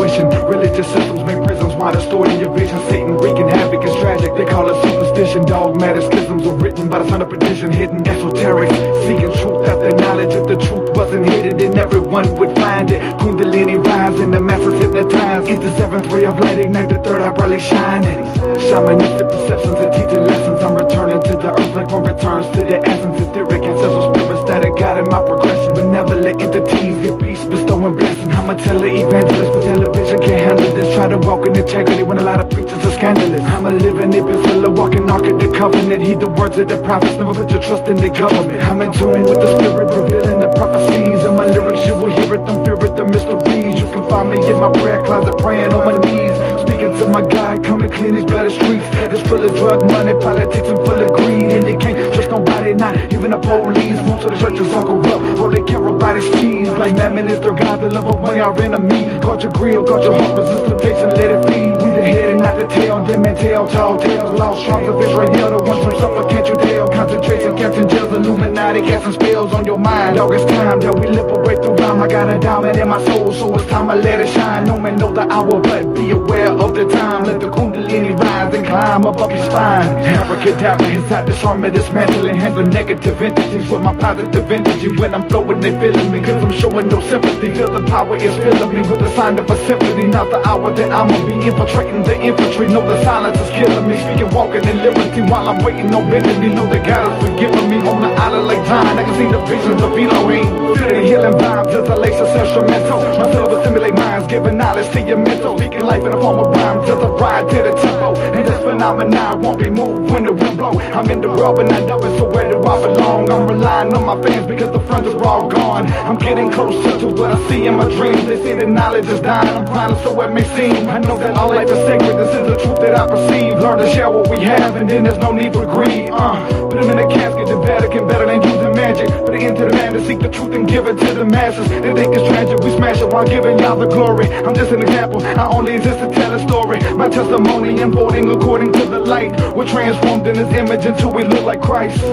intuition. Religious systems make prisons wide distorting your vision. Satan wreaking havoc is tragic. They call it superstition. Dogmatic schisms are written by the son of perdition. Hidden esoterics, seeking truth after knowledge. If the truth wasn't hidden, then everyone would find it. Kundalini rise and the masses hypnotized. Eat the seventh ray of light, ignite the third eye brightly shining. Shamanistic perceptions and teaching lessons. I'm returning to the earth like one returns to the essence. Etheric ancestral spirits that are guiding my progression. Benevolent entities give peace, bestowing blessing. I'm a tele-evangelist, but television can't handle this. Try to walk in integrity when a lot of preachers are scandalous. I'm a living epistle, a walking ark of the covenant. Heed the words of the prophets, never put your trust in the government. I'm in tune with the spirit, revealing the prophecies. And my lyrics, you will hear it, don't fear it, the mysteries. You can find me in my prayer closet, praying on my knees. Speaking to my God, come and clean these better streets. It's full of drug money, politics, and full of greed. And they can't trust nobody, not even the police. Most of the churches are corrupt, all they care about is cheese. Like mammon is their God, the love of money our enemy. Guard your grill, guard your heart, resist temptation, let it flee. We the head and not the tail, them and tail, tall tales. Lost tribes of Israel, the ones from suffer, can't you tell? Concentration camps and jails, Illuminati casting spells on your mind. Dog, it's time that we liberate the realm. I got a diamond in my soul, so it's time I let it shine. No man know the hour, but be aware of the time. Let the Kundalini rise and climb up your spine. Abracadabra, inside disarmament, dismantling, handle negative entities with my positive energy. When I'm flowing, they feeling me, cause I'm showing no sympathy. Feel the power is filling me with the sign of a symphony. Now the hour that I'ma be infiltrating the infantry. Know the silence is killing me, speaking, walking in liberty while I'm waiting on bending. Know that God is forgiving me on the island like Zion. I can see the visions of Elohim. Feel the healing vibes as I lace instrumental. My syllabus stimulate minds, giving knowledge to your mental. Speaking life in the form of rhymes as I ride to the tempo. And this phenomenon won't be moved when the wind blow. I'm in the world but I know it, so where do I belong? I'm relying on my fans because the friends are all gone. I'm getting closer to what I see in my dreams. They say that knowledge is dying, I'm finding so it may seem. I know that all life is sacred, this is the truth that I perceive. Learn to share what we have and then there's no need for greed. Put them in a casket, the Vatican better than using magic. Put it into the man to seek the truth and give it to the masses. They think it's tragic, we smash it while giving y'all the glory. I'm just an example, I only exist to tell a story. My testimony unfolding according to the light. We're transformed in his image until we look like Christ.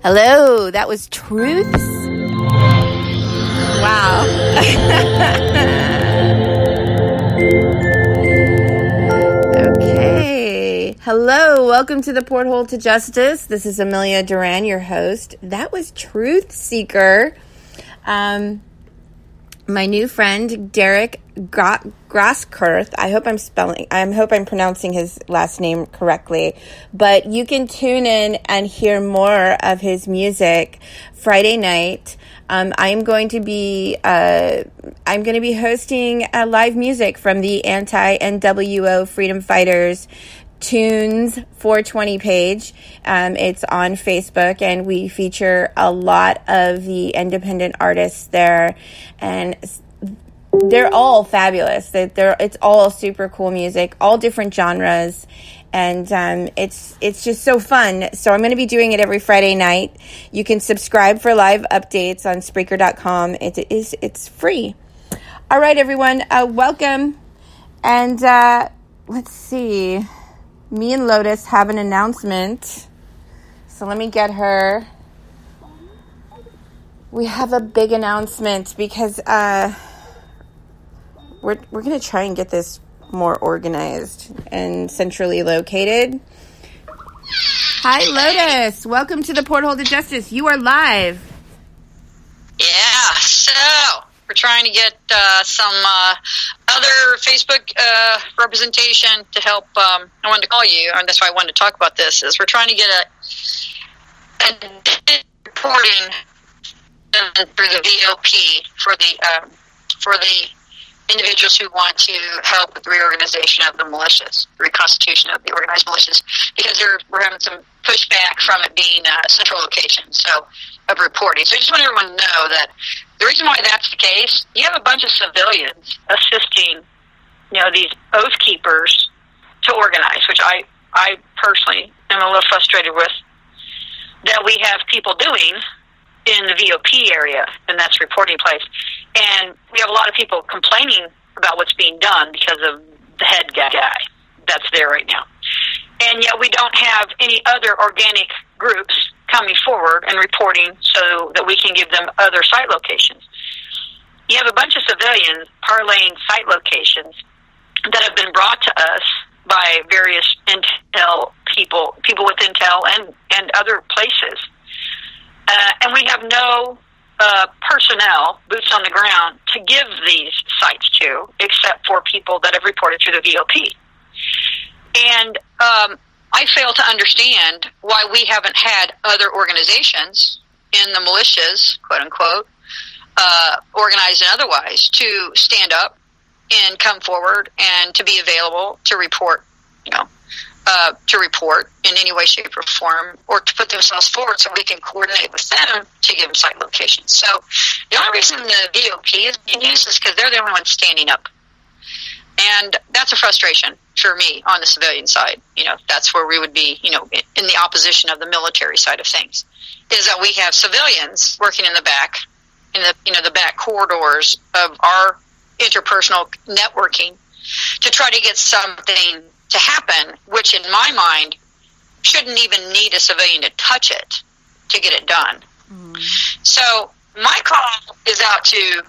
Hello, that was Truths. Wow. Okay. Hello, welcome to the Porthole to Justice. This is Amelia Duran, your host. That was Truth Seeker. My new friend, Derek Graskurth. I hope I'm pronouncing his last name correctly. But you can tune in and hear more of his music Friday night. I'm going to be hosting live music from the anti-NWO Freedom Fighters Tunes 420 page. It's on Facebook, and we feature a lot of the independent artists there, and they're all fabulous. It's all super cool music, all different genres, and it's just so fun. So I'm going to be doing it every Friday night. You can subscribe for live updates on Spreaker.com. It's free. All right, everyone, welcome, and let's see. Me and Lotus have an announcement. So let me get her. We have a big announcement because we're going to try and get this more organized and centrally located. Hi, Lotus. Welcome to the Porthole to Justice. You are live. Yeah, so we're trying to get some other Facebook representation to help. I wanted to call you, and that's why I wanted to talk about this. Is we're trying to get a reporting through the VOP for the individuals who want to help with the reorganization of the militias, the reconstitution of the organized militias, because we're having some pushback from it being a central location of reporting. So I just want everyone to know that the reason why that's the case, you have a bunch of civilians assisting, these oath keepers to organize, which I personally am a little frustrated with, that we have people doing in the VOP area, and that's reporting place. And we have a lot of people complaining about what's being done because of the head guy that's there right now. And yet we don't have any other organic groups coming forward and reporting so that we can give them other site locations. You have a bunch of civilians parlaying site locations that have been brought to us by various intel people with intel and other places. And we have no personnel, boots on the ground, to give these sites to, except for people that have reported through the VOP. And I fail to understand why we haven't had other organizations in the militias, quote unquote, organized and otherwise, to stand up and come forward and to be available to report, in any way, shape, or form, or to put themselves forward so we can coordinate with them to give them site locations. So the only reason the VOP is being used is because they're the only ones standing up. And that's a frustration for me on the civilian side. That's where we would be, in the opposition of the military side of things, is that we have civilians working in the back, in the back corridors of our interpersonal networking to try to get something to happen, which in my mind shouldn't even need a civilian to touch it to get it done. Mm. So my call is out to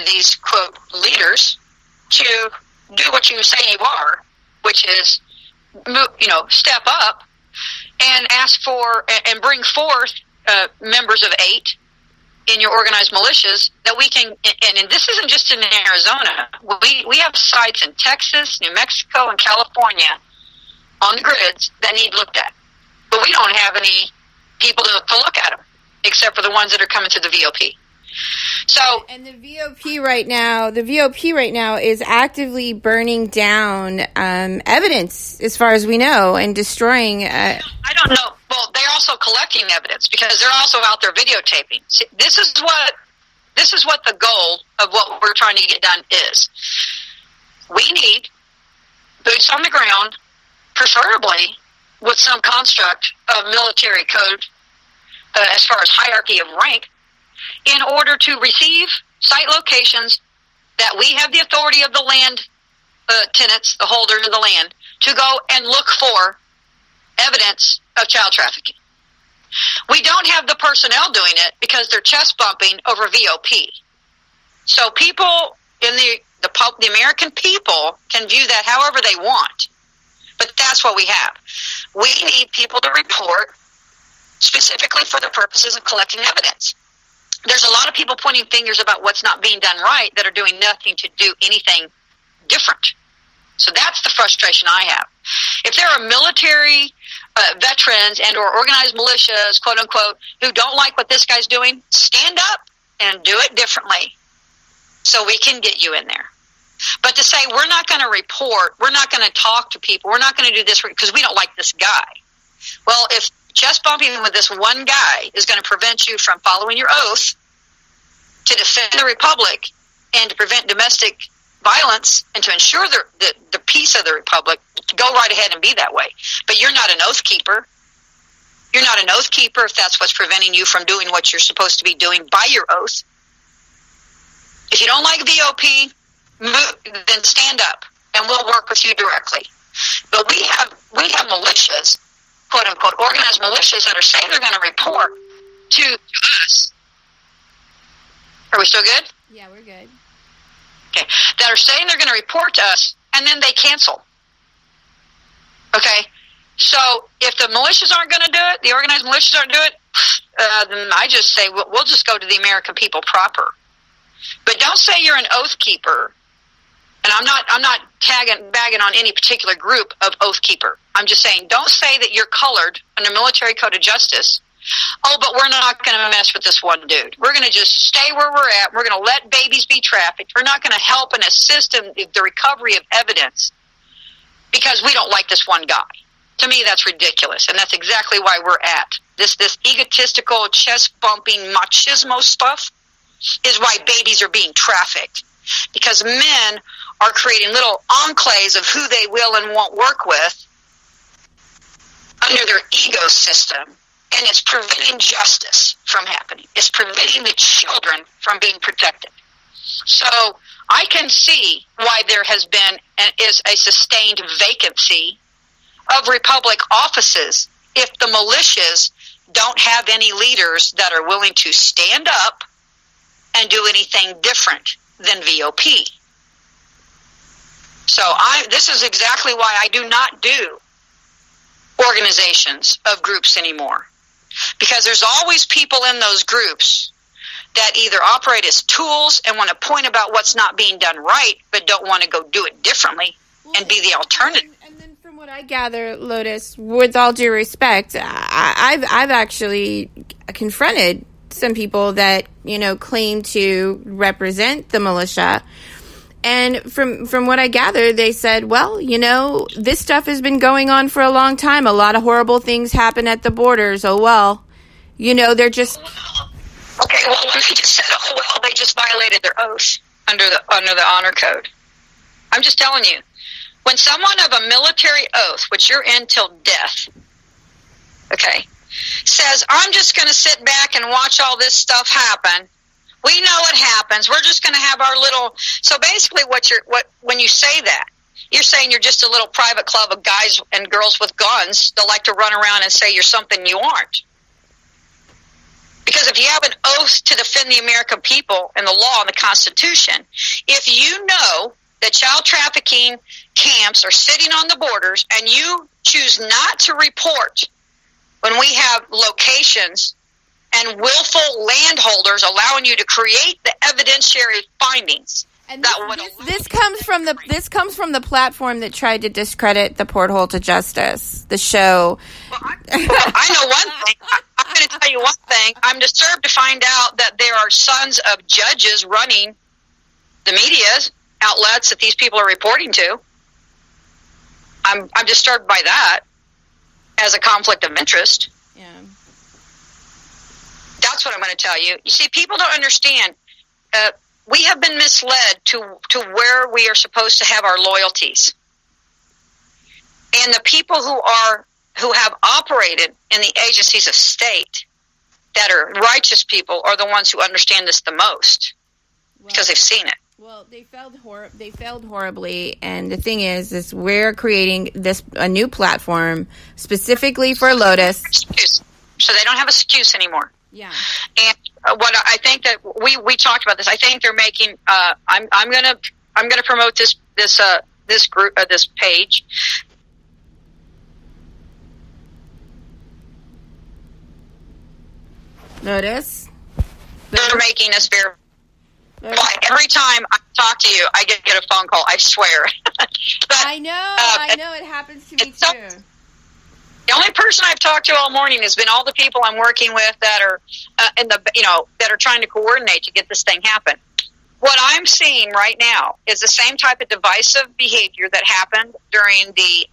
these, quote, leaders to do what you say you are, which is, step up and ask for and bring forth members of 8 in your organized militias that we can, and this isn't just in Arizona. We have sites in Texas, New Mexico, and California on the grids that need looked at. But we don't have any people to look at them, except for the ones that are coming to the VOP. So, and the VOP right now is actively burning down evidence, as far as we know, and destroying. I don't know. Well, they're also collecting evidence because they're also out there videotaping. See, this is what the goal of what we're trying to get done is. We need boots on the ground, preferably with some construct of military code as far as hierarchy of rank, in order to receive site locations that we have the authority of the land tenants, the holders of the land, to go and look for evidence of child trafficking. We don't have the personnel doing it because they're chest bumping over VOP. So people in the American people can view that however they want. But that's what we have. We need people to report specifically for the purposes of collecting evidence. There's a lot of people pointing fingers about what's not being done right that are doing nothing to do anything different. So that's the frustration I have. If there are military veterans and or organized militias, quote unquote, who don't like what this guy's doing, stand up and do it differently so we can get you in there. But to say we're not going to report, we're not going to talk to people, we're not going to do this because we don't like this guy. Well, if chest bumping with this one guy is going to prevent you from following your oath to defend the Republic and to prevent domestic violence and to ensure the peace of the Republic, go right ahead and be that way. But you're not an oath keeper. You're not an oath keeper if that's what's preventing you from doing what you're supposed to be doing by your oath. If you don't like VOP, then stand up and we'll work with you directly. But we have militias, quote unquote, organized militias that are saying they're going to report to us. Are we still good? Yeah, we're good. Okay. That are saying they're going to report to us and then they cancel. Okay. So if the militias aren't going to do it, the organized militias aren't do it, then I just say we'll just go to the American people proper. But don't say you're an oath keeper. And I'm not bagging on any particular group of oath keeper. I'm just saying, don't say that you're colored under military code of justice. Oh, but we're not going to mess with this one dude. We're going to just stay where we're at. We're going to let babies be trafficked. We're not going to help and assist in the recovery of evidence because we don't like this one guy. To me, that's ridiculous, and that's exactly why we're at this egotistical, chest-bumping, machismo stuff is why babies are being trafficked, because men are creating little enclaves of who they will and won't work with under their ego system, and it's preventing justice from happening. It's preventing the children from being protected. So I can see why there has been and is a sustained vacancy of Republic offices if the militias don't have any leaders that are willing to stand up and do anything different than VOP. So this is exactly why I do not do organizations of groups anymore. Because there's always people in those groups that either operate as tools and want to point about what's not being done right, but don't want to go do it differently and be the alternative. And then from what I gather, Lotus, with all due respect, I've actually confronted some people that, claim to represent the militia. And from what I gather, they said, well, this stuff has been going on for a long time. A lot of horrible things happen at the borders. Oh, well, they're just... Okay, well, when they just said, oh, well, they just violated their oath under the honor code. I'm just telling you, when someone of a military oath, which you're in till death, okay, says, I'm just going to sit back and watch all this stuff happen. We know it happens. We're just going to have our little... So basically when you say that, you're saying you're just a little private club of guys and girls with guns that like to run around and say you're something you aren't. Because if you have an oath to defend the American people and the law and the Constitution, if you know that child trafficking camps are sitting on the borders and you choose not to report when we have locations and willful landholders allowing you to create the evidentiary findings. And this comes from the platform that tried to discredit the Porthole to Justice, the show. Well, I know one thing. I'm going to tell you one thing. I'm disturbed to find out that there are sons of judges running the media outlets that these people are reporting to. I'm disturbed by that as a conflict of interest. Yeah. That's what I'm going to tell you. You see, people don't understand. We have been misled to where we are supposed to have our loyalties. And the people who have operated in the agencies of state that are righteous people are the ones who understand this the most because they've seen it. Well, they failed horribly, and the thing is we're creating a new platform specifically for Lotus. So they don't have an excuse anymore. Yeah. And what I think that we talked about this. I think they're making. I'm gonna promote this group this page. Lotus. They're making us very. Every time I talk to you, I get a phone call. I swear. But, I know it happens to me too. The only person I've talked to all morning has been all the people I'm working with that are that are trying to coordinate to get this thing happen. What I'm seeing right now is the same type of divisive behavior that happened during the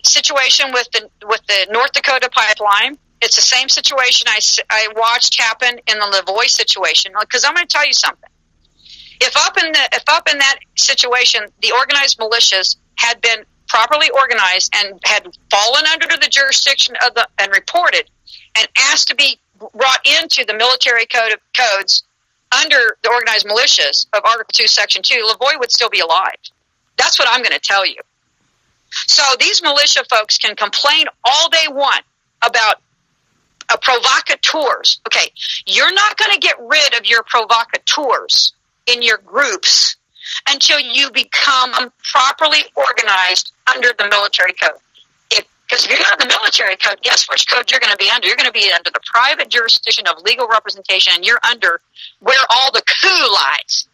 situation with the North Dakota pipeline. It's the same situation I watched happen in the Lavoie situation. Because I'm going to tell you something. If up in that situation, the organized militias had been properly organized and had fallen under the jurisdiction of and reported and asked to be brought into the military codes under the organized militias of Article 2, Section 2, Lavoie would still be alive. That's what I'm going to tell you. So these militia folks can complain all they want about provocateurs. Okay, you're not going to get rid of your provocateurs in your groups until you become properly organized under the military code. Because if you're under the military code, guess which code you're going to be under? You're going to be under the private jurisdiction of legal representation, and you're under where all the coup lies.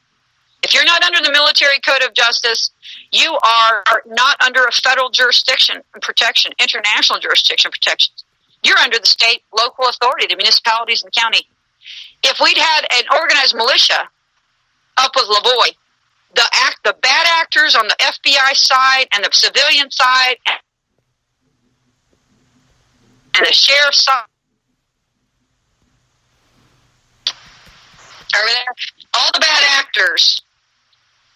If you're not under the military code of justice, you are not under a federal jurisdiction and protection, international jurisdiction protections. You're under the state, local authority, the municipalities and county. If we'd had an organized militia up with Lavoie, the bad actors on the FBI side and the civilian side and the sheriff's son. Are we there? All the bad actors.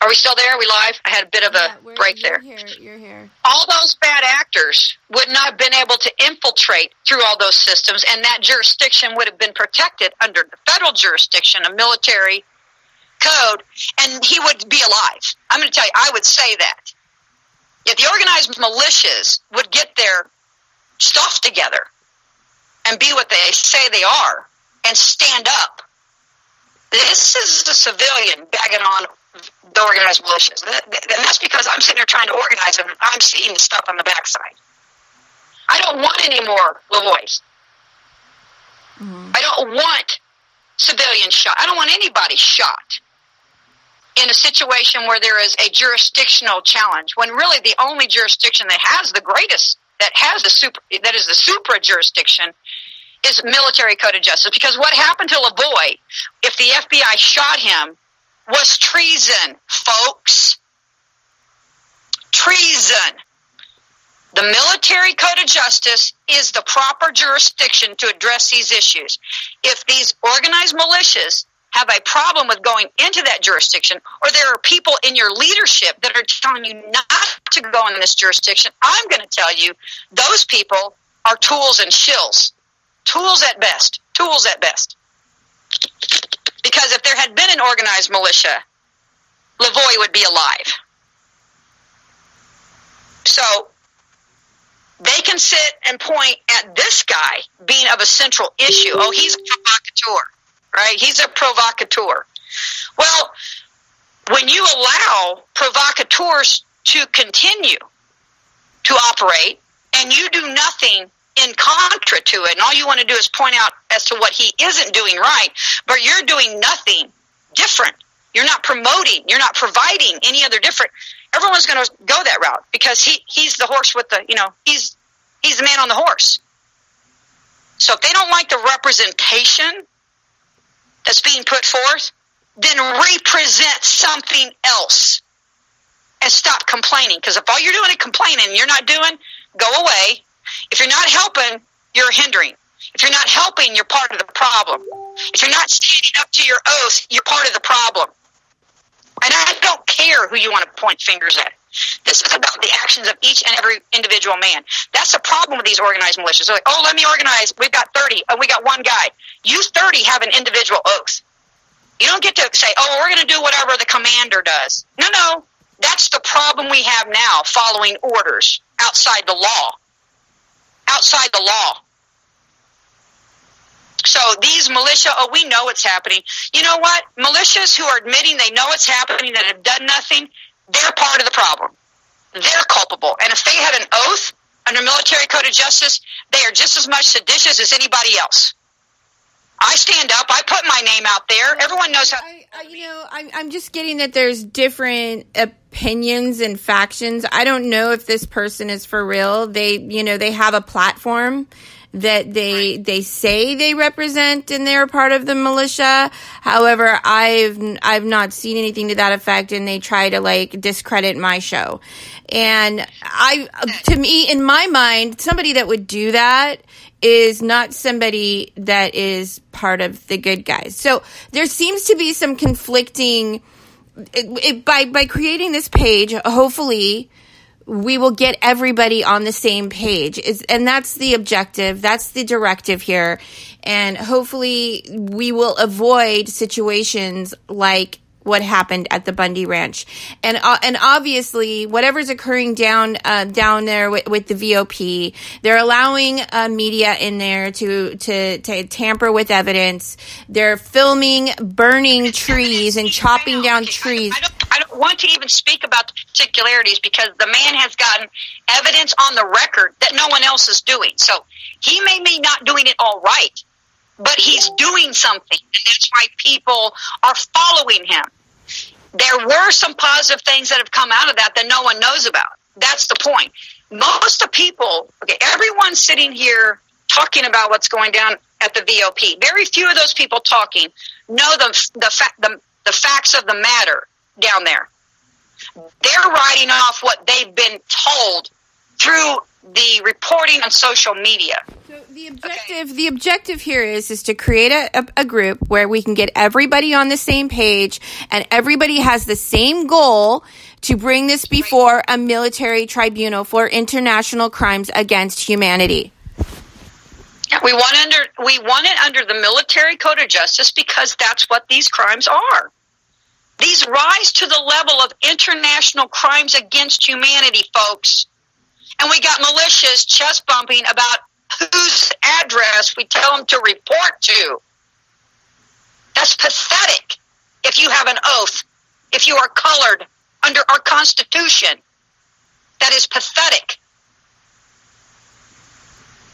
Are we still there? Are we live? I had a bit of a break there. You're here. All those bad actors would not have been able to infiltrate through all those systems, and that jurisdiction would have been protected under the federal jurisdiction, a military code, and he would be alive. I'm going to tell you, I would say that. If the organized militias would get their stuff together and be what they say they are and stand up, this is the civilian bagging on the organized militias. And that's because I'm sitting there trying to organize them, and I'm seeing the stuff on the backside. I don't want any more Lavois. I don't want civilians shot. I don't want anybody shot in a situation where there is a jurisdictional challenge, when really the only jurisdiction that has the greatest, that is the supra jurisdiction, is military code of justice. Because what happened to Lavoie, if the FBI shot him, was treason, folks. Treason. The military code of justice is the proper jurisdiction to address these issues. If these organized militias have a problem with going into that jurisdiction, or there are people in your leadership that are telling you not to go in this jurisdiction, I'm going to tell you those people are tools and shills. Tools at best. Tools at best. Because if there had been an organized militia, Lavoie would be alive. So they can sit and point at this guy being of a central issue. Oh, he's a provocateur, right? He's a provocateur. Well, when you allow provocateurs to continue to operate and you do nothing in contra to it, and all you want to do is point out as to what he isn't doing right, but you're doing nothing different. You're not promoting, you're not providing any other different. Everyone's going to go that route because he's the horse with the, he's the man on the horse. So if they don't like the representation that's being put forth, then represent something else and stop complaining. Because if all you're doing is complaining and you're not doing, go away. If you're not helping, you're hindering. If you're not helping, you're part of the problem. If you're not standing up to your oath, you're part of the problem. And I don't care who you want to point fingers at. This is about the actions of each and every individual man. That's the problem with these organized militias. They're like, oh, let me organize. We've got 30. Oh, we got one guy. You 30 have an individual oath. You don't get to say, oh, we're going to do whatever the commander does. No. That's the problem we have now, following orders outside the law. Outside the law. So these militia, oh, we know it's happening. You know what? Militias who are admitting they know it's happening, that have done nothing, they're part of the problem. They're culpable. And if they had an oath under military code of justice, they are just as much seditious as anybody else. I stand up. I put my name out there. Everyone knows how. I'm just getting that there's different opinions and factions. I don't know if this person is for real. They have a platform that they say they represent and they're part of the militia. However, I've not seen anything to that effect, and they try to discredit my show. And to me, in my mind, somebody that would do that is not somebody that is part of the good guys. So there seems to be some conflicting by creating this page. Hopefully we will get everybody on the same page, and that's the objective. That's the directive here. And hopefully we will avoid situations like what happened at the Bundy Ranch. And obviously whatever's occurring down there with the VOP, they're allowing media in there to tamper with evidence. They're filming burning trees and chopping down trees. I don't want to even speak about the particularities, because the man has gotten evidence on the record that no one else is doing. So he may be not doing it all right, but he's doing something, and that's why people are following him. There were some positive things that have come out of that no one knows about. That's the point. Most of the people, everyone sitting here talking about what's going down at the VOP, very few of those people talking know the facts of the matter down there. They're writing off what they've been told through the reporting on social media. So the objective here is to create a group where we can get everybody on the same page and everybody has the same goal to bring this before a military tribunal for international crimes against humanity. We want it under the Military Code of Justice because that's what these crimes are. These rise to the level of international crimes against humanity, folks. And we got militias chest bumping about whose address we tell them to report to. That's pathetic. If you have an oath, if you are colored under our Constitution, that is pathetic.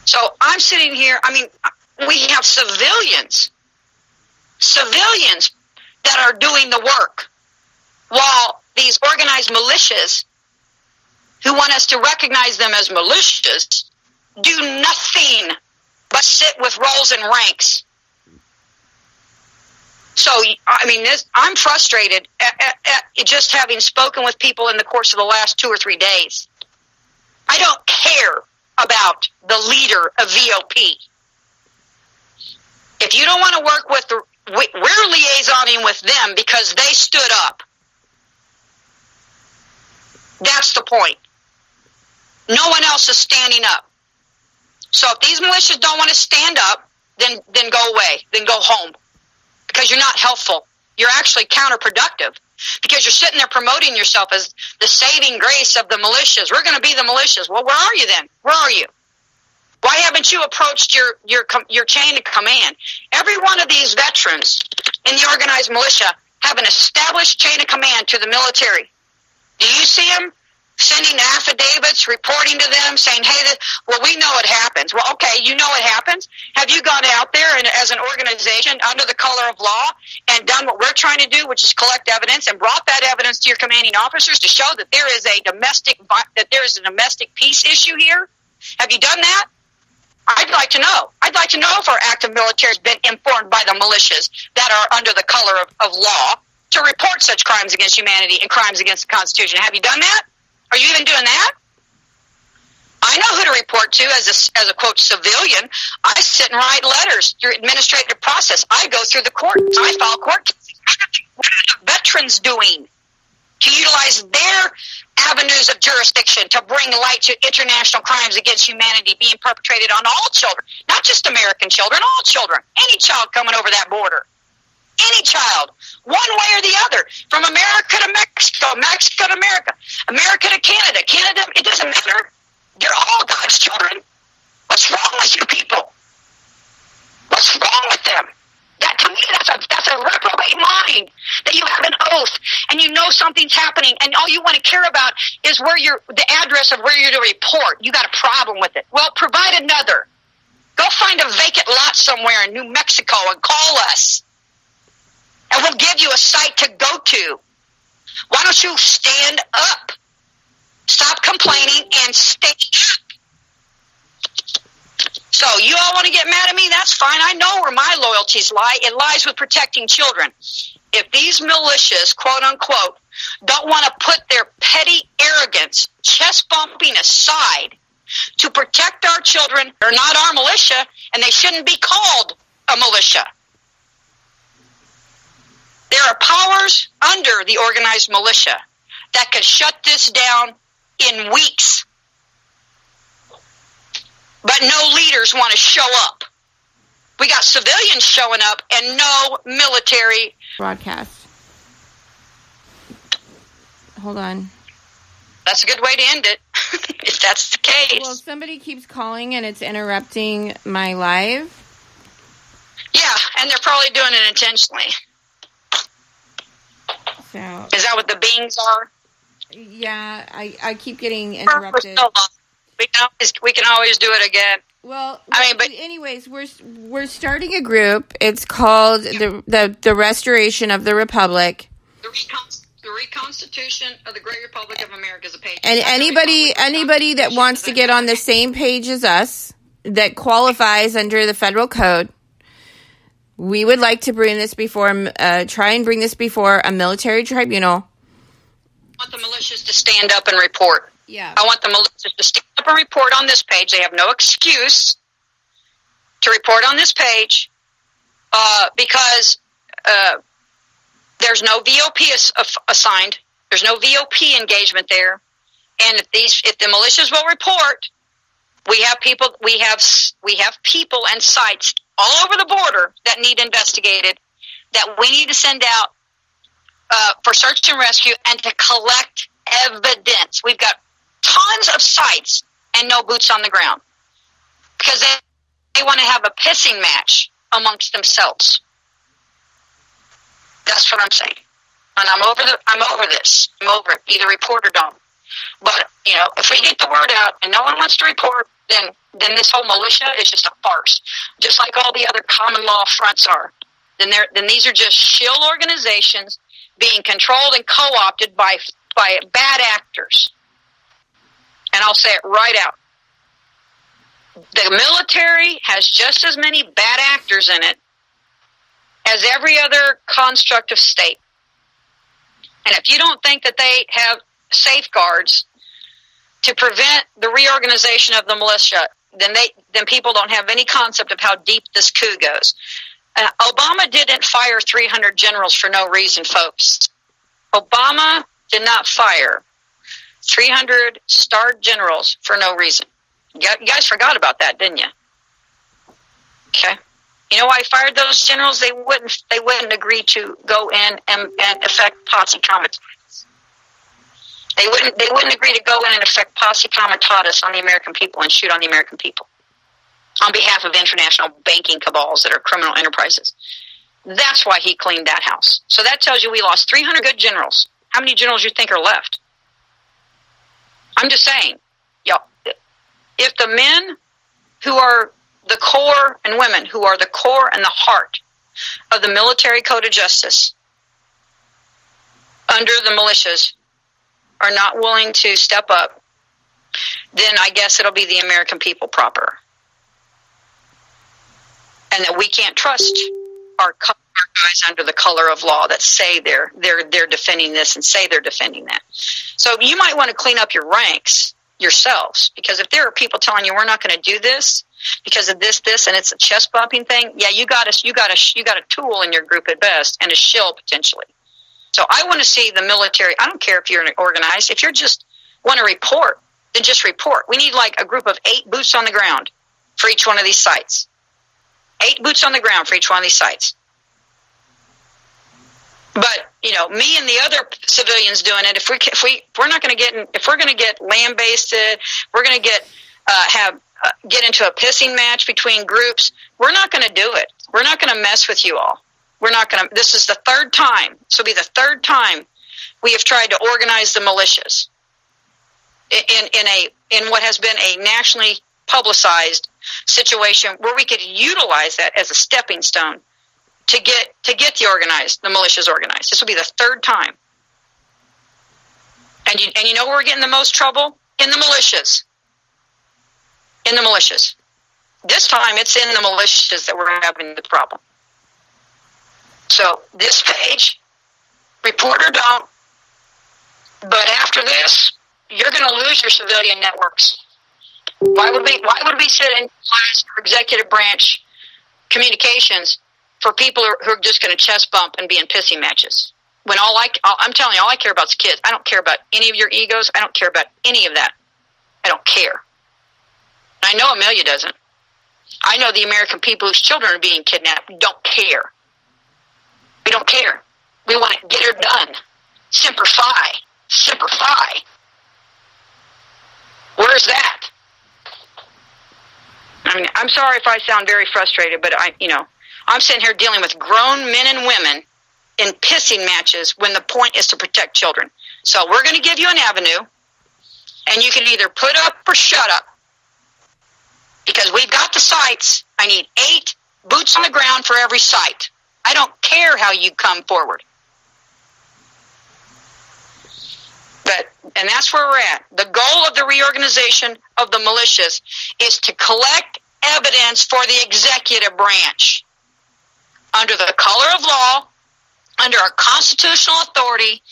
So I'm sitting here, we have civilians that are doing the work, while these organized militias who want us to recognize them as militias do nothing but sit with roles and ranks. So, I'm frustrated at just having spoken with people in the course of the last 2 or 3 days. I don't care about the leader of VOP. If you don't want to work with we're liaisoning with them because they stood up. That's the point. No one else is standing up. So if these militias don't want to stand up, then go away. Then go home. Because you're not helpful. You're actually counterproductive. Because you're sitting there promoting yourself as the saving grace of the militias. We're going to be the militias. Well, where are you then? Where are you? Why haven't you approached your chain of command? Every one of these veterans in the organized militia have an established chain of command to the military. Do you see them sending affidavits, reporting to them, saying, hey, we know it happens. Well, okay, you know it happens. Have you gone out there and, as an organization under the color of law and done what we're trying to do, which is collect evidence, and brought that evidence to your commanding officers to show that there is a domestic peace issue here? Have you done that? I'd like to know. I'd like to know if our active military has been informed by the militias that are under the color of law to report such crimes against humanity and crimes against the Constitution. Have you done that? Are you even doing that? I know who to report to as a quote civilian. I sit and write letters through administrative process. I go through the courts. I file court cases. What are the veterans doing to utilize their avenues of jurisdiction to bring light to international crimes against humanity being perpetrated on all children, not just American children, all children, any child coming over that border, any child, one way or the other, from America to Mexico, Mexico to America, America to Canada, Canada, it doesn't matter. You're all God's children. What's wrong with you people? What's wrong with them? That, to me, that's a reprobate mind, that you have an oath and you know something's happening and all you want to care about is the address of where you're to report. You got a problem with it. Well, provide another. Go find a vacant lot somewhere in New Mexico and call us. And we'll give you a site to go to. Why don't you stand up? Stop complaining and stand up. So you all want to get mad at me? That's fine. I know where my loyalties lie. It lies with protecting children. If these militias, quote unquote, don't want to put their petty arrogance, chest bumping aside to protect our children, they're not our militia, and they shouldn't be called a militia. There are powers under the organized militia that could shut this down in weeks. But no leaders want to show up. We got civilians showing up and no military broadcast. Hold on. That's a good way to end it, if that's the case. Well, somebody keeps calling and it's interrupting my live. Yeah, and they're probably doing it intentionally. So, is that what the beings are? Yeah, I keep getting interrupted. We can always do it again. Well, but anyways, we're starting a group. It's called the Restoration of the Republic. The Reconstitution of the Great Republic of America is a page. And anybody that wants to get on the same page as us, that qualifies under the federal code, we would like to bring this try and bring this before a military tribunal. I want the militias to stand up and report. Yeah. I want the militias to stand up and report on this page. They have no excuse to report on this page because there's no VOP assigned. There's no VOP engagement there. And if the militias will report, we have people and sites all over the border that need investigated, that we need to send out for search and rescue and to collect evidence. We've got tons of sites and no boots on the ground because they want to have a pissing match amongst themselves. That's what I'm saying. And I'm over this. I'm over it. Either report or don't. But, if we get the word out and no one wants to report, then this whole militia is just a farce. Just like all the other common law fronts are. Then these are just shill organizations being controlled and co-opted by bad actors. And I'll say it right out. The military has just as many bad actors in it as every other construct of state. And if you don't think that they have safeguards to prevent the reorganization of the militia, then people don't have any concept of how deep this coup goes. Obama didn't fire 300 generals for no reason, folks. Obama did not fire 300 starred generals for no reason. You guys forgot about that, didn't you? Okay. You know why he fired those generals? They wouldn't agree to go in and effect posse comitatus. They wouldn't agree to go in and effect posse comitatus on the American people and shoot on the American people on behalf of international banking cabals that are criminal enterprises. That's why he cleaned that house. So that tells you we lost 300 good generals. How many generals you think are left? I'm just saying, if the men who are the core and women who are the core and the heart of the military code of justice under the militias are not willing to step up, then I guess it'll be the American people proper. And that we can't trust our guys under the color of law that say they're defending this and say they're defending that. So you might want to clean up your ranks yourselves, because if there are people telling you we're not going to do this because of this, and it's a chest bumping thing, you got a tool in your group at best and a shill potentially. So I want to see the military. I don't care if you're organized. If you just want to report, then just report. We need like a group of 8 boots on the ground for each one of these sites. 8 boots on the ground for each one of these sites. But me and the other civilians doing it. If we're not going to get if we're going to get land-basted, we're going to get into a pissing match between groups. We're not going to do it. We're not going to mess with you all. We're not going to. This is the third time. This will be the third time we have tried to organize the militias in what has been a nationally publicized situation where we could utilize that as a stepping stone to get the militias organized. This will be the third time. And you know where we're getting the most trouble? In the militias. In the militias. This time it's in the militias that we're having the problem. So this page, report or don't, but after this, you're going to lose your civilian networks. Why would we sit in class for executive branch communications for people who are just going to chest bump and be in pissing matches? When I'm telling you, all I care about is kids. I don't care about any of your egos. I don't care about any of that. I don't care. I know Amelia doesn't. I know the American people whose children are being kidnapped don't care. We don't care. We want to get her done. Semper Fi. Semper Fi. Where's that? I mean, I'm sorry if I sound very frustrated, but I'm sitting here dealing with grown men and women in pissing matches when the point is to protect children. So we're going to give you an avenue, and you can either put up or shut up. Because we've got the sites. I need 8 boots on the ground for every site. I don't care how you come forward. And that's where we're at. The goal of the reorganization of the militias is to collect evidence for the executive branch under the color of law, under our constitutional authority,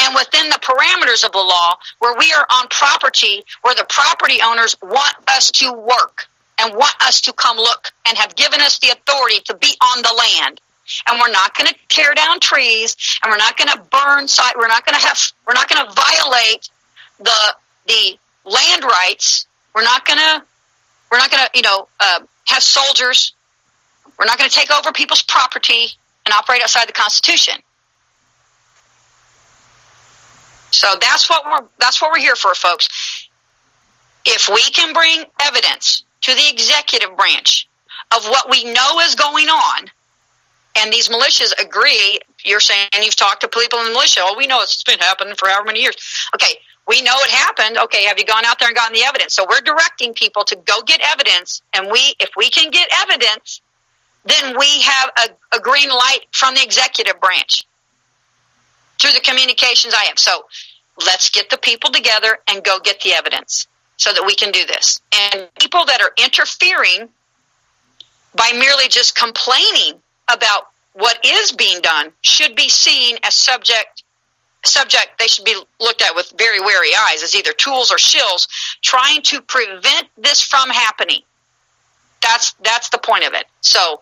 and within the parameters of the law, where we are on property, where the property owners want us to work and want us to come look and have given us the authority to be on the land. And we're not going to tear down trees, and we're not going to burn site. We're not going to violate the land rights. We're not going to have soldiers. We're not going to take over people's property and operate outside the Constitution. So that's what we're here for, folks. If we can bring evidence to the executive branch of what we know is going on, and these militias agree, you're saying you've talked to people in the militia. Oh, we know it's been happening for however many years. Okay, we know it happened. Okay, have you gone out there and gotten the evidence? So we're directing people to go get evidence, and if we can get evidence, then we have a green light from the executive branch through the communications I have. So let's get the people together and go get the evidence so that we can do this. And people that are interfering by merely just complaining about what is being done should be seen as subject. They should be looked at with very wary eyes as either tools or shills trying to prevent this from happening. That's the point of it. So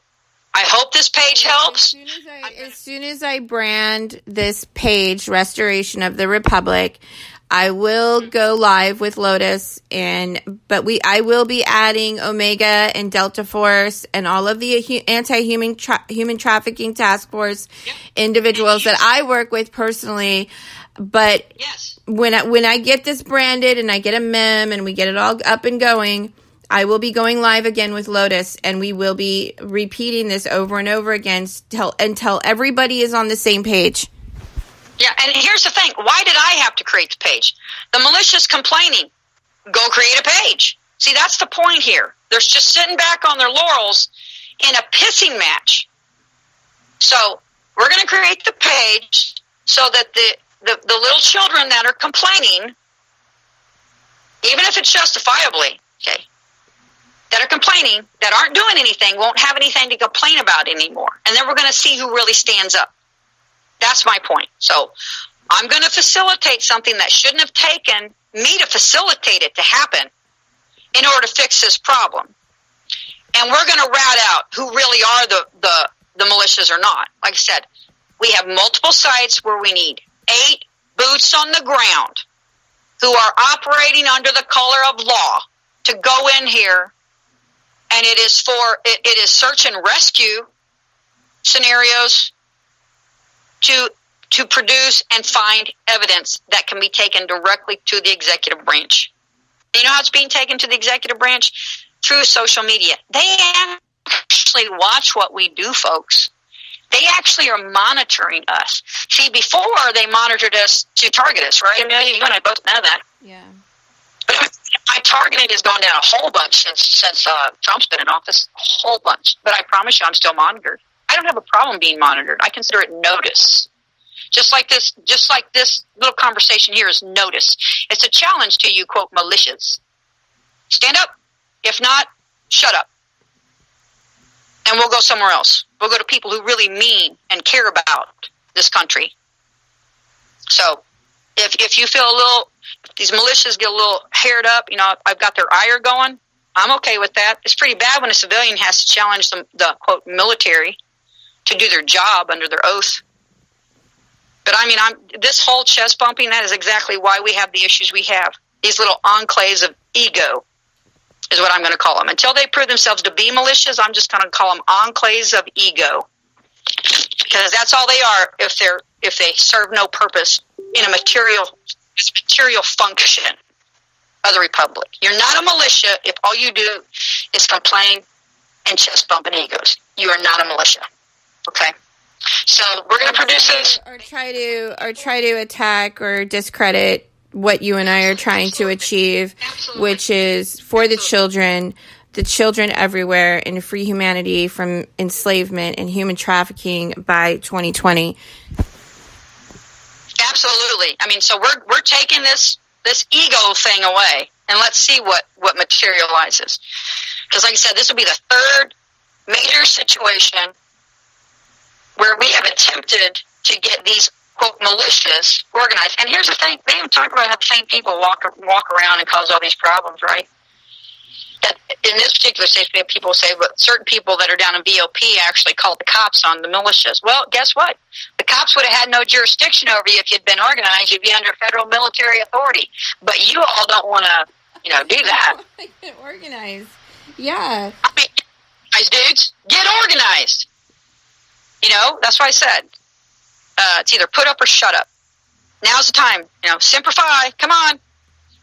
I hope this page helps. As soon as I brand this page, Restoration of the Republic, I will go live with Lotus, but I will be adding Omega and Delta Force and all of the anti-human human trafficking task force individuals that I work with personally. But when I get this branded and I get a mem and we get it all up and going, I will be going live again with Lotus, and we will be repeating this over and over again until everybody is on the same page. Yeah, and here's the thing. Why did I have to create the page? The militia's complaining. Go create a page. See, that's the point here. They're just sitting back on their laurels in a pissing match. So we're going to create the page so that the little children that are complaining, even if it's justifiably, okay, that are complaining, that aren't doing anything, won't have anything to complain about anymore. And then we're going to see who really stands up. That's my point. So I'm going to facilitate something that shouldn't have taken me to facilitate it to happen in order to fix this problem. And we're going to rat out who really are the militias or not. Like I said, we have multiple sites where we need 8 boots on the ground who are operating under the color of law to go in here. And it is search and rescue scenarios to produce and find evidence that can be taken directly to the executive branch. You know how it's being taken to the executive branch? Through social media. They actually watch what we do, folks. They actually are monitoring us. See, before they monitored us to target us, right? Amelia, you and I both know that. Yeah. But my targeting has gone down a whole bunch since Trump's been in office, a whole bunch. But I promise you, I'm still monitored. I don't have a problem being monitored. I consider it notice. Just like this little conversation here is notice. It's a challenge to you, quote, militias. Stand up. If not, shut up. And we'll go somewhere else. We'll go to people who really mean and care about this country. So if you feel if these militias get a little haired up, I've got their ire going, I'm okay with that. It's pretty bad when a civilian has to challenge the quote, military to do their job under their oath. But this whole chest bumping, that is exactly why we have the issues we have. These little enclaves of ego is what I'm going to call them. Until they prove themselves to be militias, I'm just going to call them enclaves of ego. Because that's all they are if they serve no purpose in a material function of the republic. You're not a militia if all you do is complain and chest bump and egos. You are not a militia. Okay? So we're going to produce this. Or try to attack or discredit what you and I are trying to achieve, absolutely, which is for the children everywhere, and free humanity from enslavement and human trafficking by 2020. Absolutely. So we're taking this ego thing away, and let's see what materializes. Because like I said, this will be the third major situation where we have attempted to get these quote, militias organized. And here's the thing, they even talk about how the same people walk around and cause all these problems, right? That in this particular case, people say, but certain people that are down in VOP actually called the cops on the militias. Well, guess what? The cops would have had no jurisdiction over you if you'd been organized. You'd be under federal military authority. But you all don't want to, do that. Get organized. Yeah. I mean, guys, dudes, get organized. That's why I said, it's either put up or shut up. Now's the time. Simplify. Come on.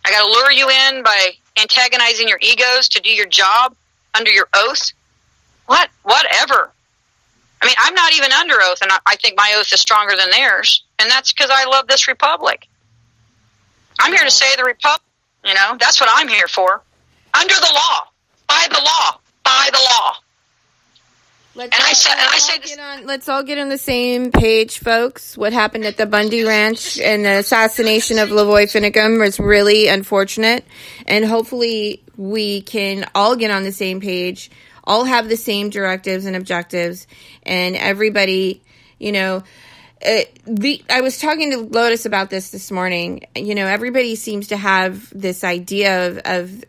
I got to lure you in by antagonizing your egos to do your job under your oath. Whatever. I mean, I'm not even under oath, and I think my oath is stronger than theirs, and that's because I love this republic. I'm here to say the republic. That's what I'm here for. Under the law, by the law, by the law. Let's all get on the same page, folks. What happened at the Bundy Ranch and the assassination of Lavoy Finicum was really unfortunate. And hopefully we can all get on the same page, all have the same directives and objectives, and everybody, I was talking to Lotus about this morning. Everybody seems to have this idea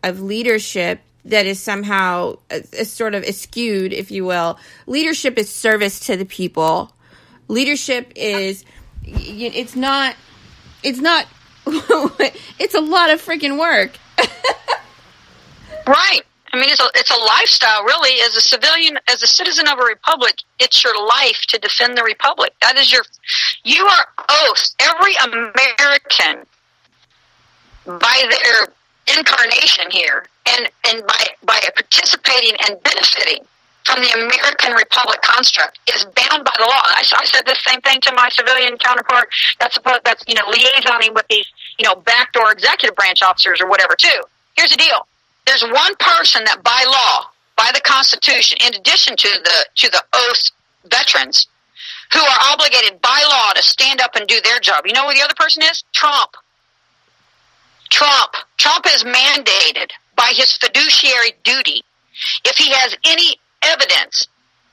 of leadership that is somehow sort of skewed, if you will. Leadership is service to the people. Leadership is, it's not, it's a lot of freaking work. Right. I mean, it's a lifestyle, really. As a civilian, as a citizen of a republic, it's your life to defend the republic. That is you are oath. Every American, by their incarnation here, and by participating and benefiting from the American Republic construct, is bound by the law. I said the same thing to my civilian counterpart that's liaisoning with these backdoor executive branch officers or whatever too. Here's the deal: there's one person that by law, by the Constitution, in addition to the oath veterans, who are obligated by law to stand up and do their job. You know who the other person is? Trump. Trump is mandated by his fiduciary duty, if he has any evidence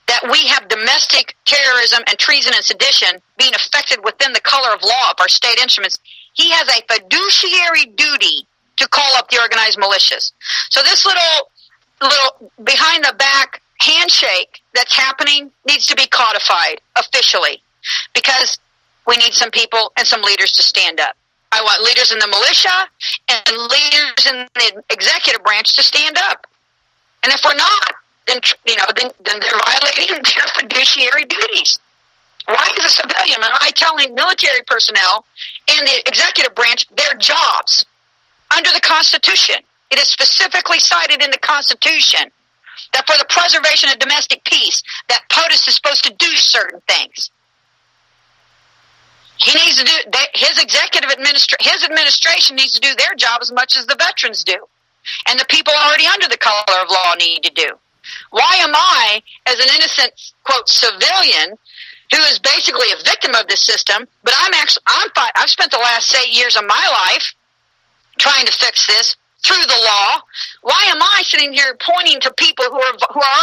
that we have domestic terrorism and treason and sedition being affected within the color of law of our state instruments, he has a fiduciary duty to call up the organized militias. So this little behind the back handshake that's happening needs to be codified officially, because we need some people and some leaders to stand up. I want leaders in the militia and leaders in the executive branch to stand up. And if we're not, then they're violating their fiduciary duties. Why is a civilian and I telling military personnel and the executive branch their jobs under the Constitution? It is specifically cited in the Constitution that for the preservation of domestic peace, that POTUS is supposed to do certain things. He needs to do his administration needs to do their job as much as the veterans do, and the people already under the color of law need to do. Why am I, as an innocent quote civilian, who is basically a victim of this system, but I've spent the last 8 years of my life trying to fix this through the law? Why am I sitting here pointing to people who are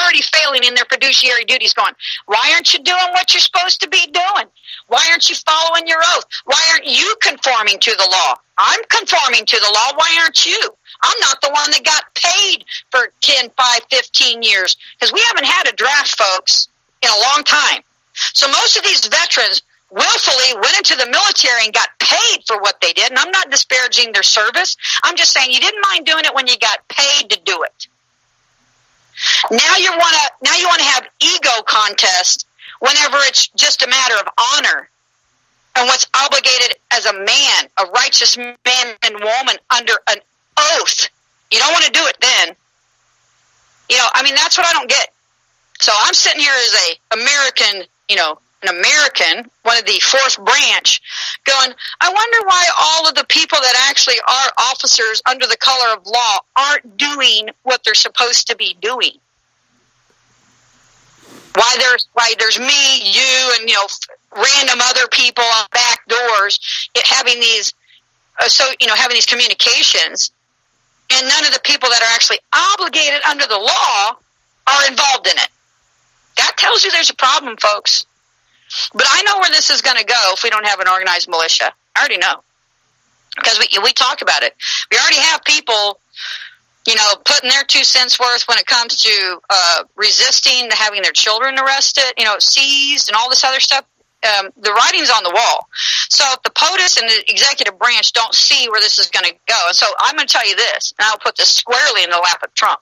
already failing in their fiduciary duties, going, why aren't you doing what you're supposed to be doing? Why aren't you following your oath? Why aren't you conforming to the law? I'm conforming to the law. Why aren't you? I'm not the one that got paid for 10, 5, 15 years, because we haven't had a draft, folks, in a long time. So most of these veterans willfully went into the military and got paid for what they did. And I'm not disparaging their service. I'm just saying you didn't mind doing it when you got paid to do it. Now you want to have ego contests whenever it's just a matter of honor and what's obligated as a man, a righteous man and woman under an oath. You don't want to do it then. That's what I don't get. So I'm sitting here as an American, one of the fourth branch, going, I wonder why all of the people that actually are officers under the color of law aren't doing what they're supposed to be doing. Why there's me, you, and random other people on back doors having these communications, and none of the people that are actually obligated under the law are involved in it. That tells you there's a problem, folks. But I know where this is going to go if we don't have an organized militia. I already know. Because we talked about it. We already have people, putting their 2 cents worth when it comes to resisting having their children arrested, seized and all this other stuff. The writing's on the wall. So if the POTUS and the executive branch don't see where this is going to go, and so I'm going to tell you this, and I'll put this squarely in the lap of Trump.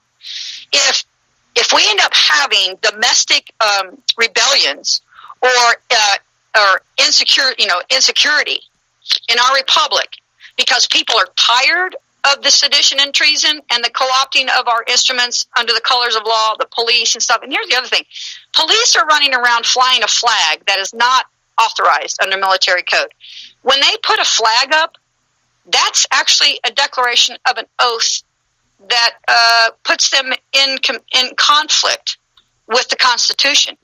If we end up having domestic rebellions or insecurity in our republic because people are tired of the sedition and treason and the co-opting of our instruments under the colors of law, the police and stuff. And here's the other thing. Police are running around flying a flag that is not authorized under military code. When they put a flag up, that's actually a declaration of an oath that puts them in conflict with the Constitution.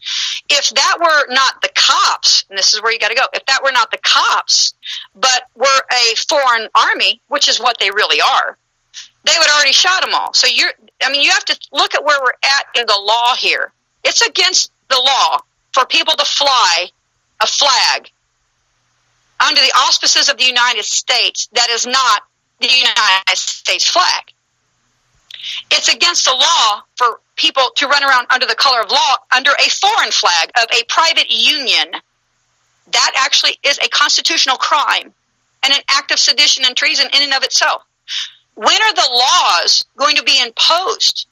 If that were not the cops, and this is where you got to go, if that were not the cops, but were a foreign army, which is what they really are, they would already shot them all. So you have to look at where we're at in the law here. It's against the law for people to fly a flag under the auspices of the United States that is not the United States flag. It's against the law for people to run around under the color of law under a foreign flag of a private union. That actually is a constitutional crime and an act of sedition and treason in and of itself. When are the laws going to be imposed?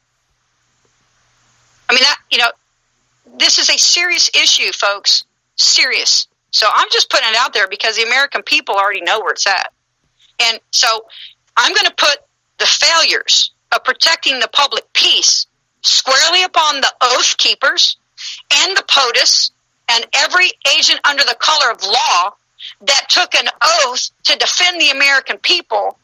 This is a serious issue, folks. Serious. So I'm just putting it out there because the American people already know where it's at. And so I'm going to put the failures of protecting the public peace squarely upon the oath keepers and the POTUS and every agent under the color of law that took an oath to defend the American people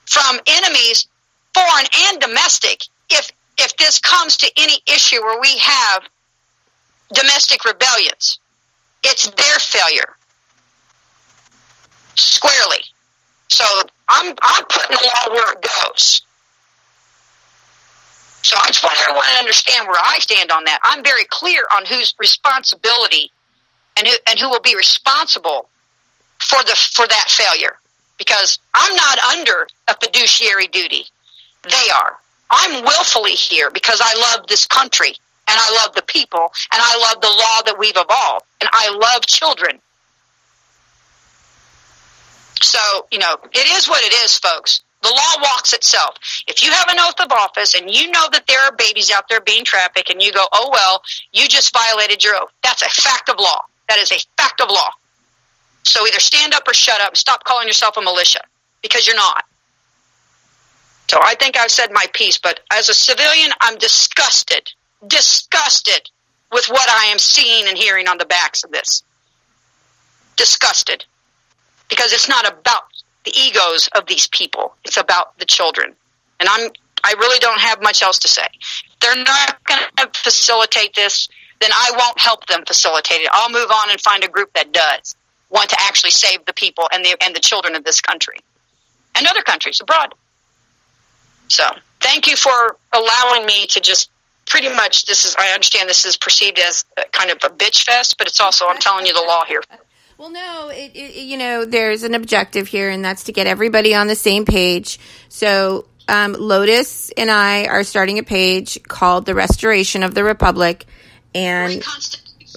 from enemies, foreign and domestic, if this comes to any issue where we have domestic rebellions. It's their failure. Squarely. So I'm putting the law where it goes. So I just want everyone to understand where I stand on that. I'm very clear on whose responsibility and who will be responsible for that failure. Because I'm not under a fiduciary duty. They are. I'm willfully here because I love this country and I love the people and I love the law that we've evolved and I love children. So, it is what it is, folks. The law walks itself. If you have an oath of office and you know that there are babies out there being trafficked and you go, oh, well, you just violated your oath. That's a fact of law. That is a fact of law. So either stand up or shut up and stop calling yourself a militia because you're not. So I think I've said my piece, but as a civilian, I'm disgusted with what I am seeing and hearing on the backs of this. Disgusted. Because it's not about the egos of these people. It's about the children. And I really don't have much else to say. If they're not going to facilitate this, then I won't help them facilitate it. I'll move on and find a group that does want to actually save the people and the children of this country and other countries abroad. So thank you for allowing me to just pretty much, I understand this is perceived as kind of a bitch fest, but it's also, I'm telling you the law here. Well, no, there's an objective here, and that's to get everybody on the same page. So Lotus and I are starting a page called The Restoration of the Republic and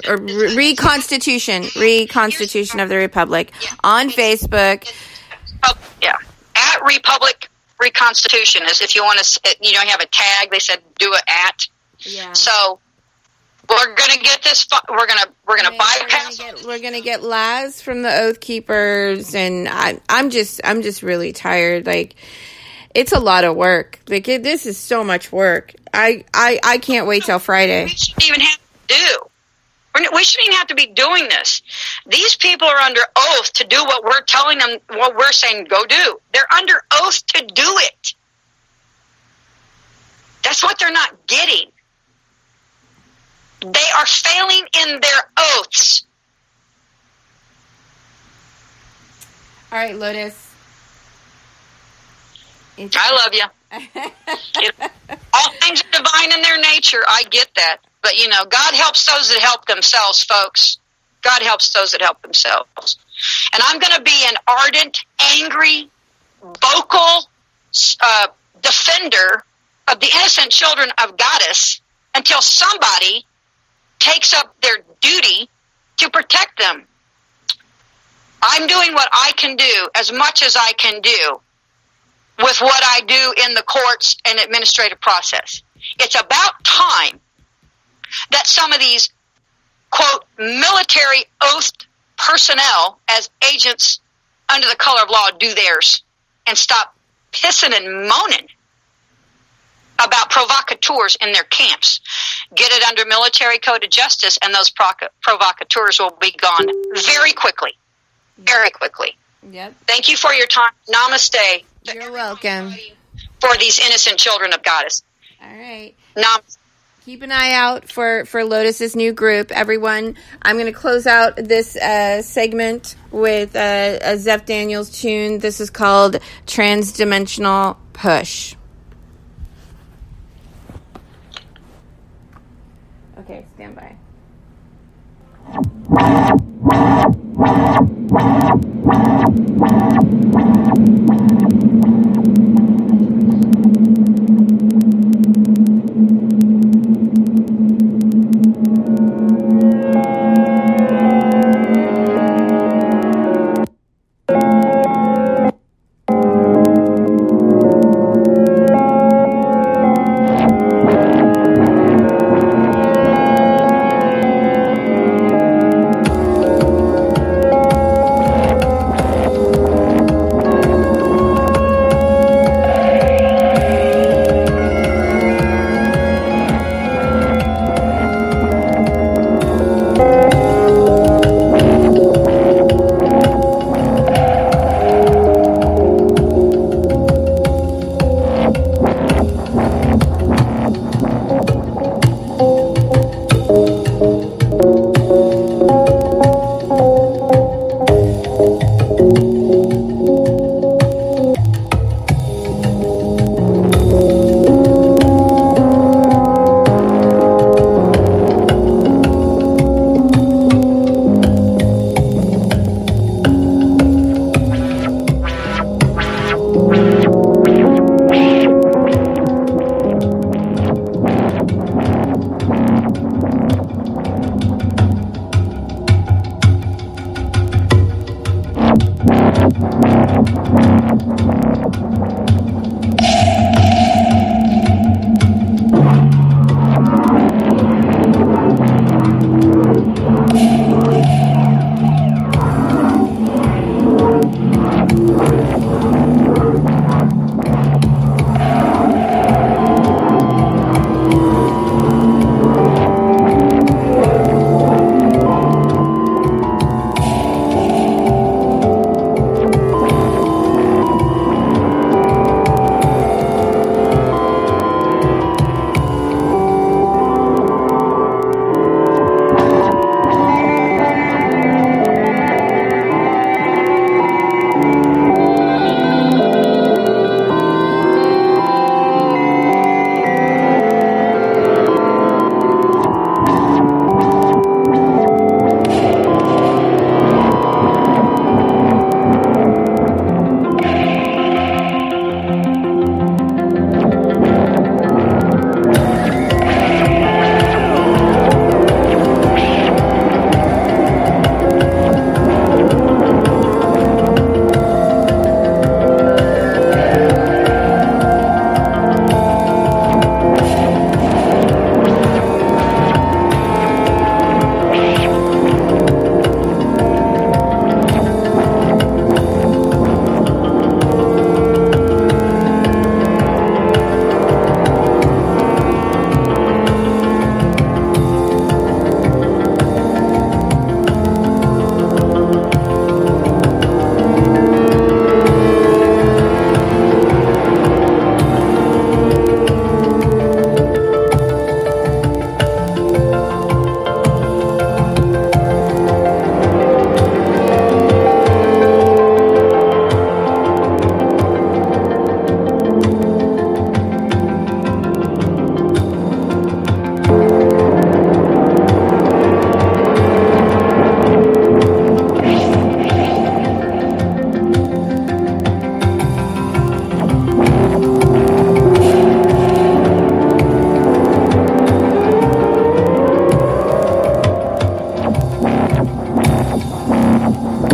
Reconstitution of the Republic on Facebook. Oh, yeah. At Republic Reconstitution is if you want to, you have a tag. They said do it at. Yeah. So we're gonna get this. We're gonna bypass. We're gonna get Laz from the Oath Keepers, and I'm just really tired. Like, it's a lot of work. Like, this is so much work. I can't wait till Friday. We shouldn't even have to do. We shouldn't even have to be doing this. These people are under oath to do what we're telling them, what we're saying go do. They're under oath to do it. That's what they're not getting. They are failing in their oaths. All right, Lotus. I love you. All things are divine in their nature. I get that. But, God helps those that help themselves, folks. God helps those that help themselves. And I'm going to be an ardent, angry, vocal defender of the innocent children of Goddess until somebody takes up their duty to protect them. I'm doing what I can do, as much as I can do, with what I do in the courts and administrative process. It's about time that some of these, quote, military oath personnel as agents under the color of law do theirs and stop pissing and moaning about provocateurs in their camps. Get it under military code of justice, and those provocateurs will be gone very quickly. Very quickly. Yep. Thank you for your time. Namaste. You're welcome. For these innocent children of Goddess. All right. Namaste. Keep an eye out for Lotus's new group, everyone. I'm going to close out this segment with a Zeph Daniels tune. This is called Transdimensional Push. Okay, stand by. Bye.